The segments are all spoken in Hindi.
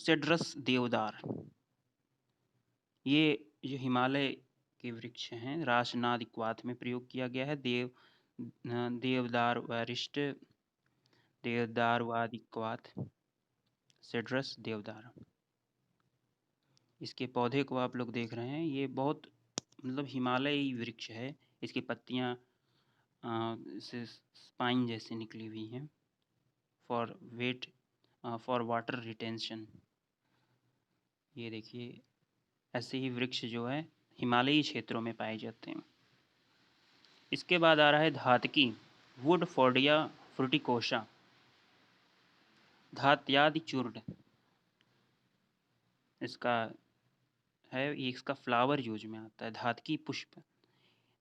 सेड्रस देवदार। ये जो हिमालय के वृक्ष हैं राशनाद इक्वात में प्रयोग किया गया है। देवदार वरिष्ठ, देवदारवाद इक्वात, सेड्रस देवदार। इसके पौधे को आप लोग देख रहे हैं, ये बहुत मतलब हिमालयी वृक्ष है। इसकी पत्तियां से स्पाइन जैसे निकली हुई हैं। For water retention. ये देखिए, ऐसे ही वृक्ष जो है हिमालयी क्षेत्रों में पाए जाते हैं। इसके बाद आ रहा है धातकी, वुडफोर्डिया फ्रुटिकोसा, धात्यादि चूर्ण। इसका है, ये इसका फ्लावर यूज में आता है। धातकी पुष्प,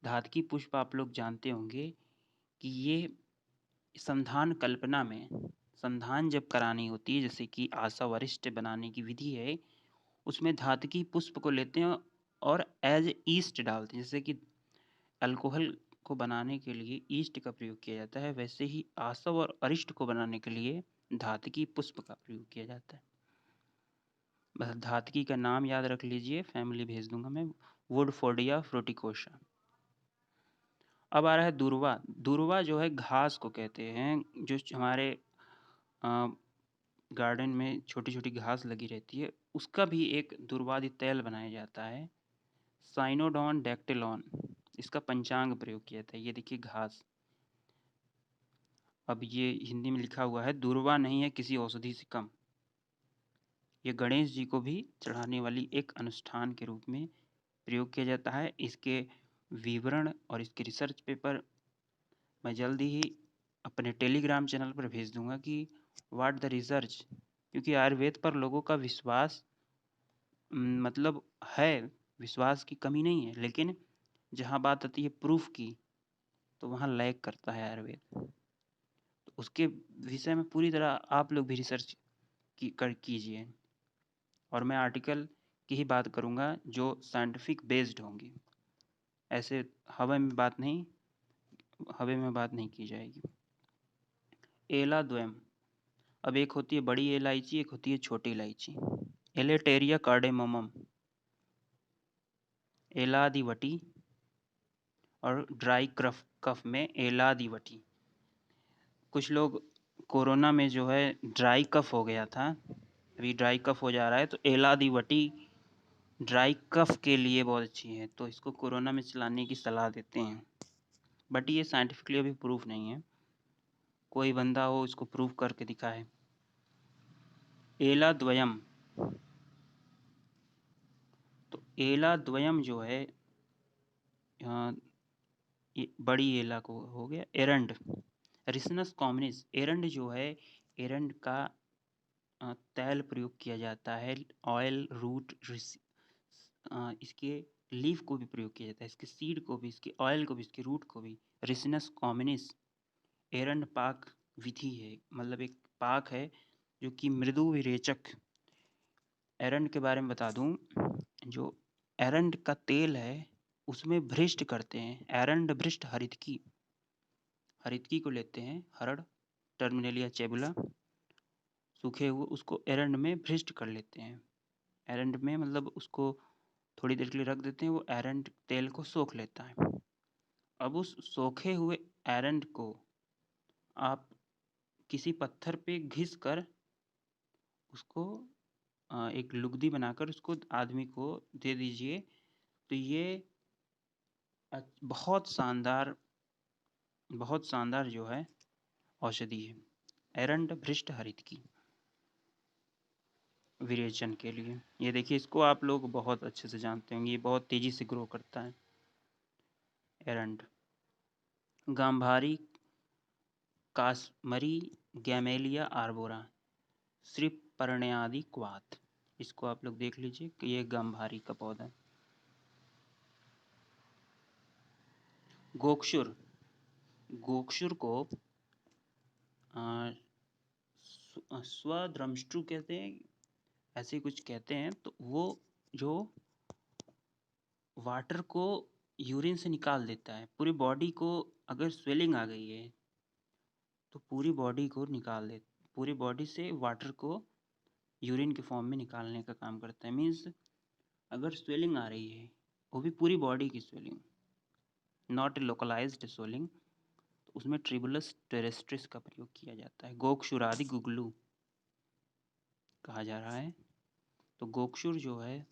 धातकी पुष्प आप लोग जानते होंगे कि ये संधान कल्पना में, संधान जब करानी होती है, जैसे कि आशा वरिष्ठ बनाने की विधि है, उसमें धातकी पुष्प को लेते हैं और एज ईस्ट डालते हैं। जैसे कि अल्कोहल को बनाने के लिए ईस्ट का प्रयोग किया जाता है, वैसे ही आसव और अरिष्ट को बनाने के लिए धातकी पुष्प का प्रयोग किया जाता है। बस धातकी का नाम याद रख लीजिए, फैमिली भेज दूंगा मैं, वुडफोर्डिया फ्रुटिकोसा। अब आ रहा है दूर्वा। दूर्वा जो है घास को कहते हैं, जो हमारे गार्डन में छोटी छोटी घास लगी रहती है, उसका भी एक दूर्वादि तैल बनाया जाता है, साइनोडॉन डैक्टिलॉन। इसका पंचांग प्रयोग किया था। ये देखिए घास। अब ये हिंदी में लिखा हुआ है, दूर्वा नहीं है किसी औषधि से कम। ये गणेश जी को भी चढ़ाने वाली एक अनुष्ठान के रूप में प्रयोग किया जाता है। इसके विवरण और इसके रिसर्च पेपर मैं जल्दी ही अपने टेलीग्राम चैनल पर भेज दूंगा कि व्हाट द रिसर्च, क्योंकि आयुर्वेद पर लोगों का विश्वास मतलब है, विश्वास की कमी नहीं है, लेकिन जहाँ बात आती है प्रूफ की, तो वहाँ लैग करता है आयुर्वेद। तो उसके विषय में पूरी तरह आप लोग भी रिसर्च कीजिए, और मैं आर्टिकल की ही बात करूँगा जो साइंटिफिक बेस्ड होंगी। ऐसे हवा में बात नहीं की जाएगी। एला द्वयम। अब एक होती है बड़ी इलायची, एक होती है छोटी इलायची। एलेटेरिया कार्डेमोमम, एलादिवटी, और ड्राई कफ में एलादिवटी। कुछ लोग कोरोना में जो है ड्राई कफ हो गया था, अभी ड्राई कफ हो जा रहा है, तो एलादिवटी ड्राई कफ के लिए बहुत अच्छी है, तो इसको कोरोना में चलाने की सलाह देते हैं। बट ये साइंटिफिकली अभी प्रूफ नहीं है, कोई बंदा हो इसको प्रूफ करके दिखाए। एला द्वयम, तो एला द्वयम जो है ये बड़ी एला को हो गया। एरंड, रिसनस कॉमनिस। एरंड जो है, एरंड का तैल प्रयोग किया जाता है, ऑयल, रूट, इसके लीफ को भी प्रयोग किया जाता है, इसके सीड को भी, इसके ऑयल को भी, इसके रूट को भी। रिसिनस कॉमनिस एरंड पाक विधि है, मतलब एक पाक है जो कि मृदु विरेचक। एरंड के बारे में बता दूं, जो एरंड का तेल है उसमें भ्रिष्ट करते हैं, एरंड भ्रिष्ट हरितकी। हरितकी को लेते हैं, हरड़, टर्मिनेलिया चेबुला, सूखे हुए, उसको एरंड में भ्रिष्ट कर लेते हैं। एरंड में मतलब उसको थोड़ी देर के लिए रख देते हैं, वो एरंड तेल को सोख लेता है। अब उस सोखे हुए एरंड को आप किसी पत्थर पे घिस कर उसको एक लुगदी बनाकर उसको आदमी को दे दीजिए, तो ये बहुत शानदार जो है औषधि है, एरंड भ्रिष्ट हरित की, विरेचन के लिए। ये देखिए, इसको आप लोग बहुत अच्छे से जानते होंगे, ये बहुत तेजी से ग्रो करता है एरंड। गांधारी, कास्मरी, गैमेलिया आर्बोरा, श्रीपर्णयादि क्वाथ। इसको आप लोग देख लीजिए कि ये गांधारी का पौधा है। गोक्षुर, गोक्षुर को स्वद्रंष्ट्रु कहते हैं, ऐसे कुछ कहते हैं। तो वो जो वाटर को यूरिन से निकाल देता है, पूरी बॉडी को, अगर स्वेलिंग आ गई है तो पूरी बॉडी को निकाल दे, पूरी बॉडी से वाटर को यूरिन के फॉर्म में निकालने का काम करता है। मीन्स अगर स्वेलिंग आ रही है, वो भी पूरी बॉडी की swelling, not a localized swelling, तो उसमें ट्रिबुलस टेरेस्ट्रिस का प्रयोग किया जाता है। गोक्षुर आदि गुगलू कहा जा रहा है। तो गोक्षुर जो है,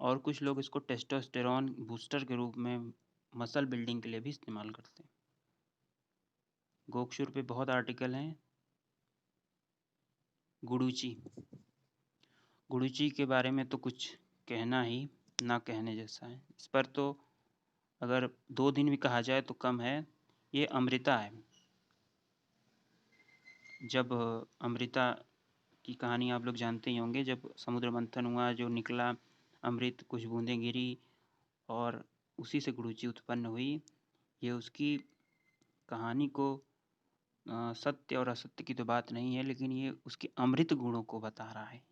और कुछ लोग इसको टेस्टोस्टेरॉन बूस्टर के रूप में मसल बिल्डिंग के लिए भी इस्तेमाल करते हैं। गोक्षुर पे बहुत आर्टिकल हैं। गुडुचि, गुडुचि के बारे में तो कुछ कहना ही ना कहने जैसा है। इस पर तो अगर 2 दिन भी कहा जाए तो कम है। ये अमृता है। जब अमृता की कहानी आप लोग जानते ही होंगे, जब समुद्र मंथन हुआ, जो निकला अमृत, कुछ बूंदें गिरी और उसी से गुडुचि उत्पन्न हुई। ये उसकी कहानी को सत्य और असत्य की तो बात नहीं है, लेकिन ये उसके अमृत गुणों को बता रहा है।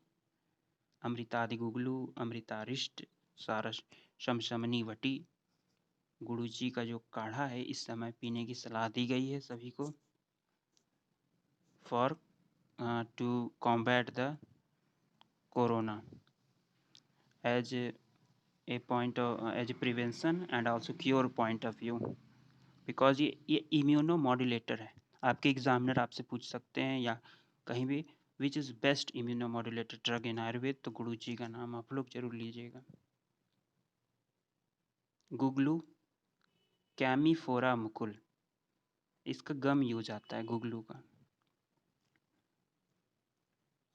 अमृतादि गुगलू, अमृतारिष्ट, सारस शमशमनी वटी। गुडुचि का जो काढ़ा है इस समय पीने की सलाह दी गई है सभी को, for to combat the corona as a point as a prevention and also cure point of view, because ये इम्यूनो मॉड्यूलेटर है। आपके एग्जामिनर आपसे पूछ सकते हैं या कहीं भी, which is best immuno modulator drug in Ayurveda, तो गुडुचि का नाम आप लोग जरूर लीजिएगा। गुगलू कैमीफोरा मुकुल, इसका गम यूज आता है गुगलू का।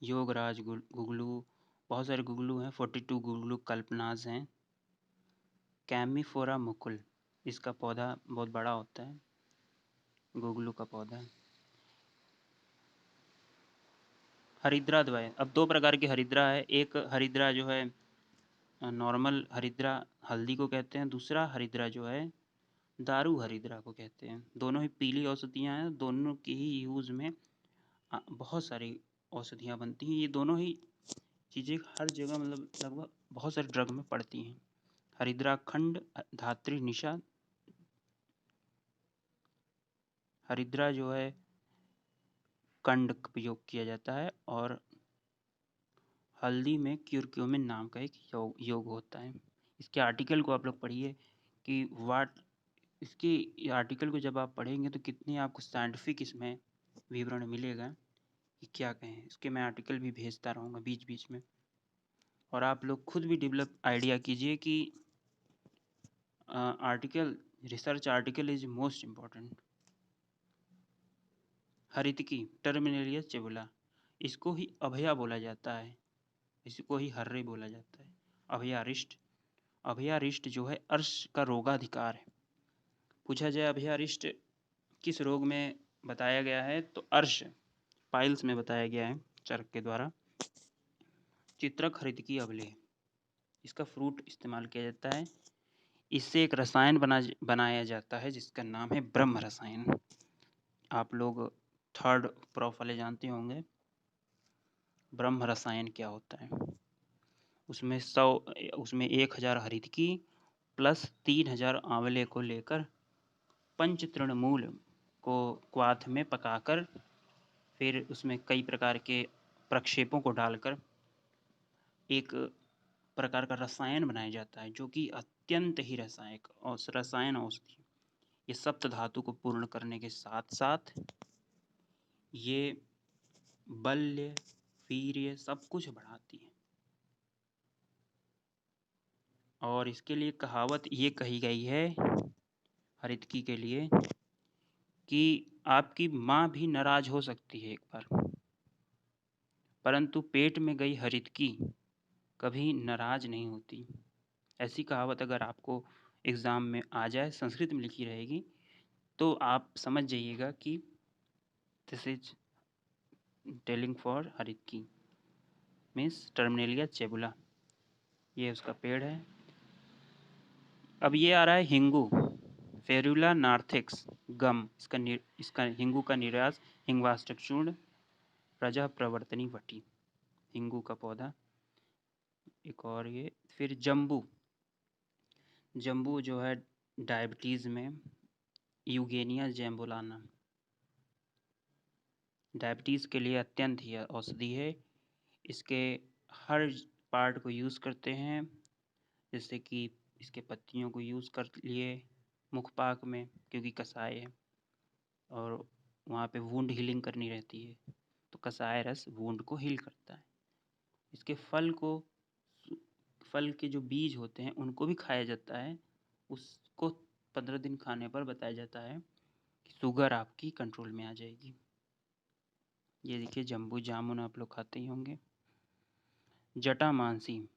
योगराज गुगलू, बहुत सारे गुगलू हैं, 42 गुगलू कल्पनाज हैं। कैमीफोरा मुकुल, इसका पौधा बहुत बड़ा होता है, गुगलू का पौधा। हरिद्रा दवाई, अब 2 प्रकार की हरिद्रा है। एक हरिद्रा जो है नॉर्मल हरिद्रा, हल्दी को कहते हैं। दूसरा हरिद्रा जो है दारू हरिद्रा को कहते हैं। दोनों ही पीली औषधियाँ हैं। दोनों की ही यूज़ में बहुत सारी औषधियाँ बनती हैं। ये दोनों ही चीज़ें हर जगह, मतलब लगभग बहुत सारे ड्रग में पड़ती हैं। हरिद्रा खंड, धात्री निशा। हरिद्रा जो है कंड का प्रयोग किया जाता है, और हल्दी में क्यूरक्यूमिन नाम का एक योग होता है। इसके आर्टिकल को आप लोग पढ़िए कि वाट इसके आर्टिकल को जब आप पढ़ेंगे तो कितनी आपको साइंटिफिक इसमें विवरण मिलेगा कि क्या कहें। इसके मैं आर्टिकल भी भेजता रहूँगा बीच बीच में, और आप लोग खुद भी डेवलप आइडिया कीजिए कि article, research article is most important. Haritaki Terminalia chebula, इसको ही अभया बोला जाता है, इसको ही हर्रे बोला जाता है। अभयारिष्ट, अभयारिष्ट जो है अर्श का रोगाधिकार है। पूछा जाए अभयारिष्ट किस रोग में बताया गया है, तो अर्श पाइल्स में बताया गया है चरक के द्वारा। चित्रक हरितकी अवलेह, इसका फ्रूट इस्तेमाल किया जाता है। इससे एक रसायन बनाया जाता है जिसका नाम है ब्रह्म रसायन। आप लोग 3rd प्रॉफ वाले जानते होंगे ब्रह्म रसायन क्या होता है। उसमें 1000 हरितकी प्लस 3000 आंवले को लेकर पंच तृणमूल को क्वाथ में पकाकर, फिर उसमें कई प्रकार के प्रक्षेपों को डालकर एक प्रकार का रसायन बनाया जाता है, जो कि अत्यंत ही रसायनिक और रसायन औषधि। ये सप्त धातु को पूर्ण करने के साथ साथ ये बल्य, वीर्य सब कुछ बढ़ाती है। और इसके लिए कहावत ये कही गई है हरितकी के लिए कि आपकी माँ भी नाराज हो सकती है एक बार, परंतु पेट में गई हरितकी कभी नाराज नहीं होती। ऐसी कहावत अगर आपको एग्ज़ाम में आ जाए, संस्कृत में लिखी रहेगी, तो आप समझ जाइएगा कि this is telling for haritaki, means Terminalia chebula. ये उसका पेड़ है। अब ये आ रहा है हिंगू, फेरुला नार्थेक्स गम। इसका हिंगू का निराश हिंगवाष्टक चूर्ण, प्रजा प्रवर्तनी वटी, हिंगू का पौधा। एक और ये, फिर जम्बू, जम्बू जो है डायबिटीज़ में यूगेनिया जैम्बुलाना, डायबिटीज़ के लिए अत्यंत ही औषधि है। इसके हर पार्ट को यूज़ करते हैं, जैसे कि इसके पत्तियों को यूज़ कर लिए मुखपाक में, क्योंकि कसाय है और वहाँ पे वुंड हीलिंग करनी रहती है, तो कसाय रस वुंड को हील करता है। इसके फल के जो बीज होते हैं उनको भी खाया जाता है। उसको 15 दिन खाने पर बताया जाता है कि शुगर आपकी कंट्रोल में आ जाएगी। ये देखिए जम्बू जामुन आप लोग खाते ही होंगे। जटामांसी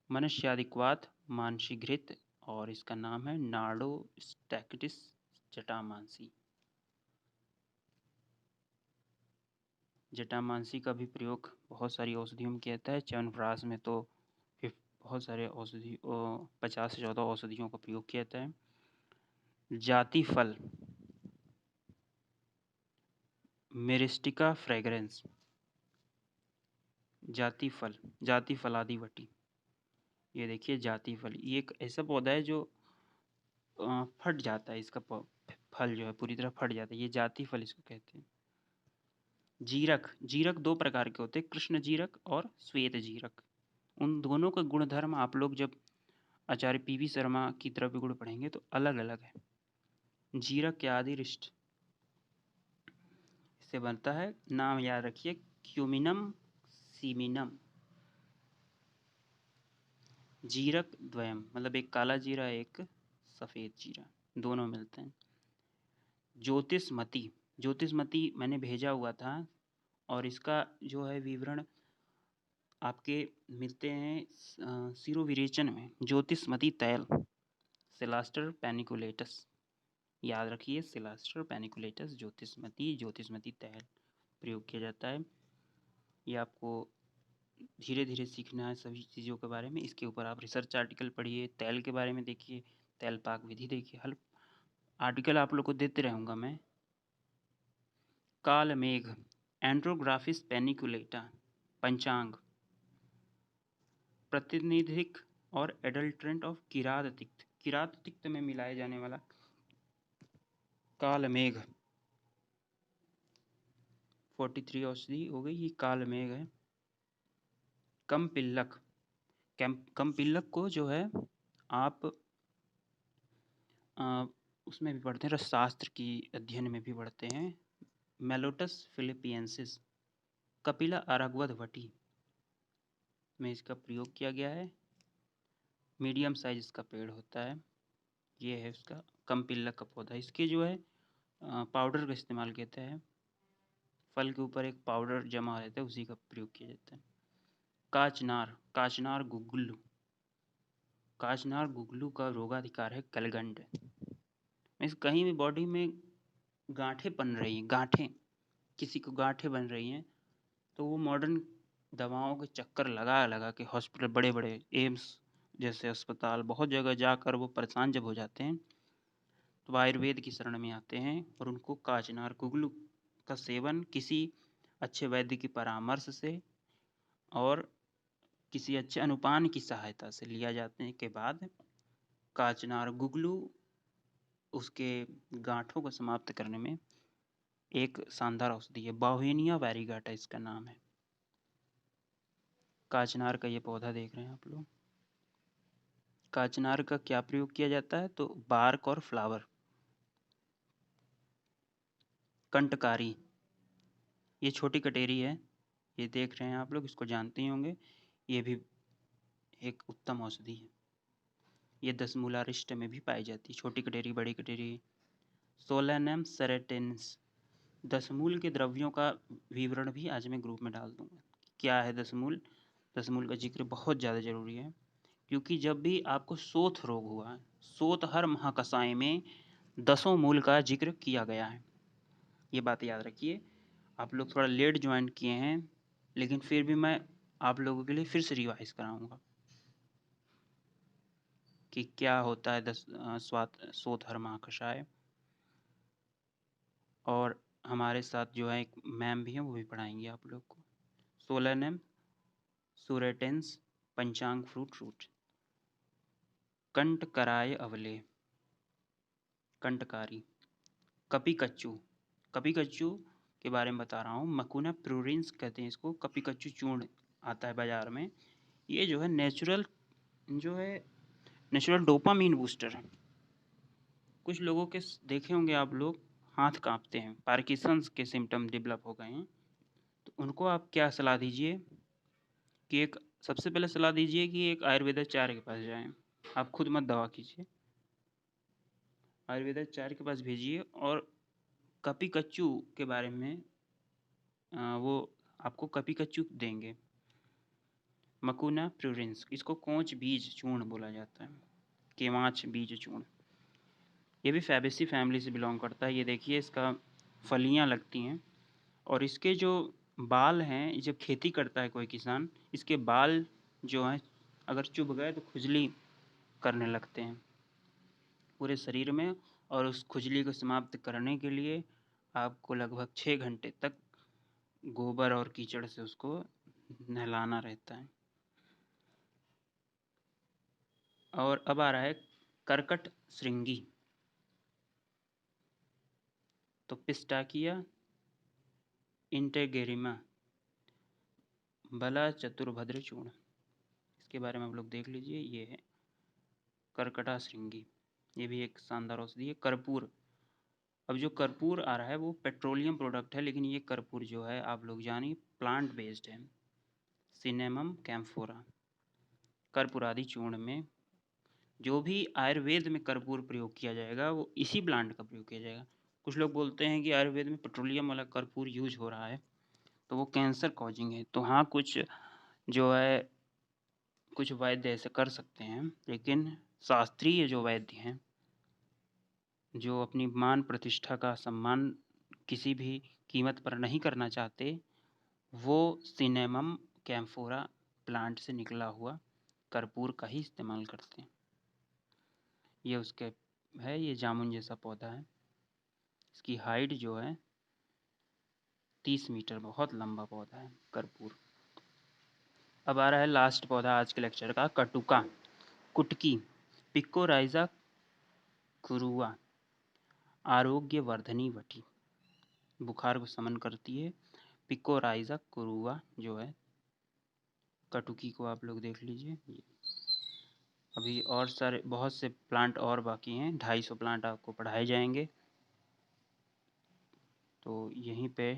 मनुष्यादिक्वात मानसी घृत, और इसका नाम है नार्डोस्टैक्टिस जटामांसी। जटामांसी का भी प्रयोग बहुत सारी औषधियों में किया जाता है। च्यवनप्राश में तो बहुत सारे औषधि 50 से ज़्यादा औषधियों का प्रयोग किया जाता है। जाति फल मेरिस्टिका फ्रेग्रेंस, जाति फल आदि वटी। ये देखिए जाति फल, ये एक ऐसा पौधा है जो फट जाता है, इसका फल जो है पूरी तरह फट जाता है, ये जाति फल इसको कहते हैं। जीरक दो प्रकार के होते हैं, कृष्ण जीरक और श्वेत जीरक। उन दोनों का गुणधर्म आप लोग जब आचार्य पीवी शर्मा की द्रव्य गुण पढ़ेंगे तो अलग अलग है। जीरक के आदिरिष्ट इससे बनता है, नाम याद रखिए, क्यूमिनम सीमिनम। जीरक द्वयम मतलब एक काला जीरा एक सफ़ेद जीरा, दोनों मिलते हैं। ज्योतिषमती मैंने भेजा हुआ था, और इसका जो है विवरण आपके मिलते हैं सिरोविरेचन में। ज्योतिषमती तैल सिलास्टर पैनिकुलेटस, याद रखिए सिलास्टर पैनिकुलेटस ज्योतिषमती तैल प्रयोग किया जाता है। ये आपको धीरे धीरे सीखना है सभी चीज़ों के बारे में। इसके ऊपर आप रिसर्च आर्टिकल पढ़िए, तैल के बारे में देखिए, तैल पाक विधि देखिए, हर आर्टिकल आप लोग को देते रहूँगा मैं। कालमेघ एंड्रोग्राफिस पैनिकुलेटा पंचांग, प्रतिनिधिक और एडल्ट्रेंट ऑफ किरात तिक्त में मिलाए जाने वाला कालमेघ। 43 औषधि हो गई, ये कालमेघ है। कमपिल्लक को जो है आप उसमें भी पढ़ते हैं, रसशास्त्र की अध्ययन में भी पढ़ते हैं। मेलोटस फिलिपियंसिस कपिला अरगवद वटी में इसका प्रयोग किया गया है। मीडियम साइज इसका पेड़ होता है। ये है उसका कमपिल्लक का पौधा। इसके जो है पाउडर का इस्तेमाल किया है, फल के ऊपर एक पाउडर जमा रहता है, उसी का प्रयोग किया जाता है। काचनार गुगलू का रोगाधिकार है कलगंड। इस कहीं भी बॉडी में गांठें बन रही हैं, किसी को गांठें बन रही हैं, तो वो मॉडर्न दवाओं के चक्कर लगा लगा के हॉस्पिटल, बड़े बड़े एम्स जैसे अस्पताल, बहुत जगह जाकर वो परेशान जब हो जाते हैं तो आयुर्वेद की शरण में आते हैं, और उनको काचनार गुगलू का सेवन किसी अच्छे वैद्य की परामर्श से और किसी अच्छे अनुपान की सहायता से लिया जाने के बाद काचनार गुगलू उसके गांठों को समाप्त करने में एक शानदार औषधि है। बावेनिया वैरीगाटा इसका नाम है। काचनार का ये पौधा देख रहे हैं आप लोग। काचनार का क्या प्रयोग किया जाता है, तो बार्क और फ्लावर। कंटकारी, ये छोटी कटेरी है, ये देख रहे हैं आप लोग, इसको जानते ही होंगे। ये भी एक उत्तम औषधि है। ये 10 मूलारिष्ट में भी पाई जाती है, छोटी कटेरी, बड़ी कटेरी। सोलेनम सेरेटेंस, 10 मूल के द्रव्यों का विवरण भी आज मैं ग्रुप में डाल दूंगा। क्या है 10 मूल? 10 मूल का जिक्र बहुत ज़्यादा जरूरी है, क्योंकि जब भी आपको शोथ रोग हुआ, शोथ हर महाकषाय में 10 मूल का जिक्र किया गया है। ये बात याद रखिए। आप लोग थोड़ा लेट ज्वाइन किए हैं, लेकिन फिर भी मैं आप लोगों के लिए फिर से रिवाइज कराऊंगा कि क्या होता है शोथ हर महाकषाय। और हमारे साथ जो है एक मैम भी हैं, वो भी पढ़ाएंगे आप लोग को। सोलेनम सुरेटेंस पंचांग फ्रूट रूट। कंटकराय अवले, कंटकारी। कपी कच्चू के बारे में बता रहा हूँ। मकुना प्रूरिन्स कहते हैं इसको, कपिकच्चू चूर्ण आता है बाज़ार में। ये जो है नेचुरल डोपामीन बूस्टर है। कुछ लोगों के देखे होंगे आप लोग, हाथ कांपते हैं, पार्किंसंस के सिम्टम डेवलप हो गए हैं, तो उनको आप क्या सलाह दीजिए कि सबसे पहले सलाह दीजिए कि एक आयुर्वेदाचार्य के पास जाएं। आप खुद मत दवा कीजिए, आयुर्वेदाचार्य के पास भेजिए। और कपिकच्चू के बारे में वो आपको कपिकच्चू देंगे, मकुना प्रूरिन्स। इसको कोंच बीज चूर्ण बोला जाता है, केवांच बीज चूर्ण। ये भी फैबेसी फैमिली से बिलोंग करता है। ये देखिए, इसका फलियां लगती हैं और इसके जो बाल हैं, जब खेती करता है कोई किसान, इसके बाल जो हैं अगर चुभ गए तो खुजली करने लगते हैं पूरे शरीर में। और उस खुजली को समाप्त करने के लिए आपको लगभग 6 घंटे तक गोबर और कीचड़ से उसको नहलाना रहता है। और अब आ रहा है कर्कट श्रृंगी। तो पिस्टाकिया इंटेगेरिमा बला चतुर्भद्र चूर्ण, इसके बारे में आप लोग देख लीजिए। ये है कर्कटा श्रृंगी, ये भी एक शानदार औषधि है। कर्पूर, अब जो कर्पूर आ रहा है वो पेट्रोलियम प्रोडक्ट है, लेकिन ये कर्पूर जो है आप लोग जानिए प्लांट बेस्ड है। सिनेमम कैम्फोरा, कर्पूर आदि चूर्ण में जो भी आयुर्वेद में कर्पूर प्रयोग किया जाएगा वो इसी प्लांट का प्रयोग किया जाएगा। कुछ लोग बोलते हैं कि आयुर्वेद में पेट्रोलियम वाला कर्पूर यूज हो रहा है तो वो कैंसर कॉजिंग है। तो हाँ, कुछ जो है कुछ वैद्य ऐसे कर सकते हैं, लेकिन शास्त्रीय जो वैद्य हैं, जो अपनी मान प्रतिष्ठा का सम्मान किसी भी कीमत पर नहीं करना चाहते, वो सिनेमम कैम्फोरा प्लांट से निकला हुआ कर्पूर का ही इस्तेमाल करते हैं। ये उसके है, ये जामुन जैसा पौधा है। इसकी हाइट जो है 30 मीटर, बहुत लंबा पौधा है कर्पूर। अब आ रहा है लास्ट पौधा आज के लेक्चर का, कटुका, कुटकी, पिकोराइजा कुरुआ, आरोग्य वर्धनी वटी, बुखार को शमन करती है। पिकोराइजा कुरुआ जो है, कटुकी को आप लोग देख लीजिए। अभी और सारे बहुत से प्लांट और बाकी हैं, 250 प्लांट आपको पढ़ाए जाएंगे। तो यहीं पे